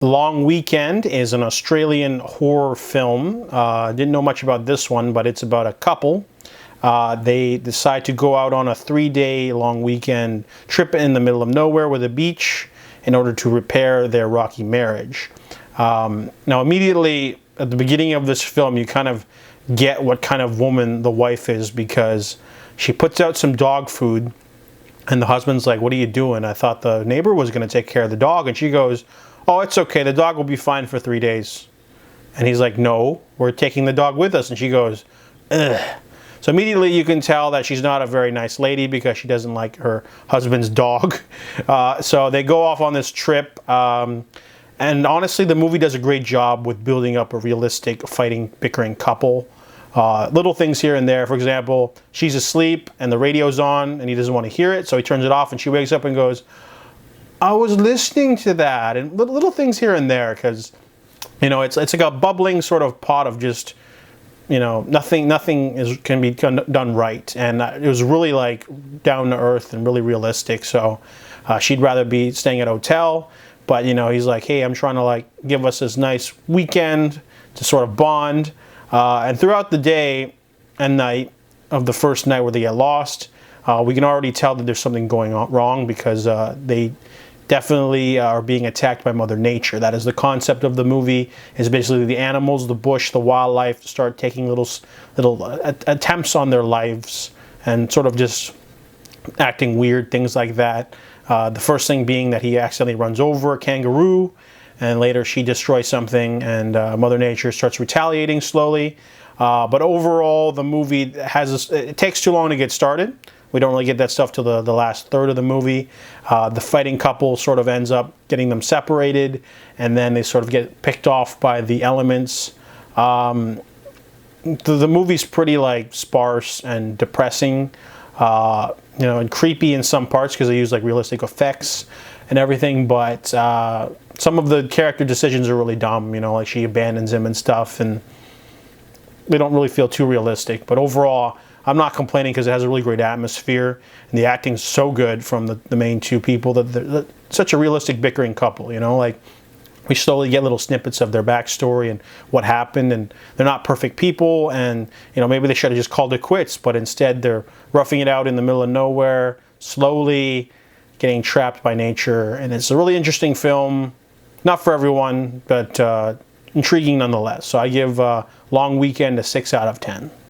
Long Weekend is an Australian horror film. Didn't know much about this one, but it's about a couple. They decide to go out on a 3-day long weekend trip in the middle of nowhere with a beach in order to repair their rocky marriage. Now, immediately at the beginning of this film, you kind of get what kind of woman the wife is, because she puts out some dog food and the husband's like, "What are you doing? I thought the neighbor was going to take care of the dog." And she goes, "Oh, it's okay. The dog will be fine for 3 days." And he's like, "No, we're taking the dog with us." And she goes, "Ugh." So immediately you can tell that she's not a very nice lady because she doesn't like her husband's dog. So they go off on this trip. And honestly, the movie does a great job with building up a realistic fighting, bickering couple. Little things here and there. For example, she's asleep and the radio's on and he doesn't want to hear it. So he turns it off and she wakes up and goes, "I was listening to that." And little things here and there, because, you know, it's like a bubbling sort of pot of just, you know, nothing can be done right. And it was really like down to earth and really realistic. So she'd rather be staying at a hotel, but, you know, he's like, "Hey, I'm trying to like give us this nice weekend to sort of bond." And throughout the day and night of the first night where they get lost, we can already tell that there's something going on wrong, because they definitely are being attacked by Mother Nature. That is the concept of the movie, is basically the animals, the bush, the wildlife start taking little attempts on their lives and sort of just acting weird, things like that. The first thing being that he accidentally runs over a kangaroo, and later she destroys something, and Mother Nature starts retaliating slowly. But overall, the movie it takes too long to get started. We don't really get that stuff till the last third of the movie. The fighting couple sort of ends up getting them separated, and then they sort of get picked off by the elements. The movie's pretty like sparse and depressing, you know, and creepy in some parts because they use like realistic effects and everything. But some of the character decisions are really dumb. You know, like she abandons him and stuff, and they don't really feel too realistic. But overall, I'm not complaining because it has a really great atmosphere, and the acting's so good from the main two people that they're such a realistic bickering couple, you know, like we slowly get little snippets of their backstory and what happened, and they're not perfect people, and, you know, maybe they should have just called it quits, but instead they're roughing it out in the middle of nowhere, slowly getting trapped by nature. And it's a really interesting film, not for everyone, but intriguing nonetheless. So I give Long Weekend a 6 out of 10.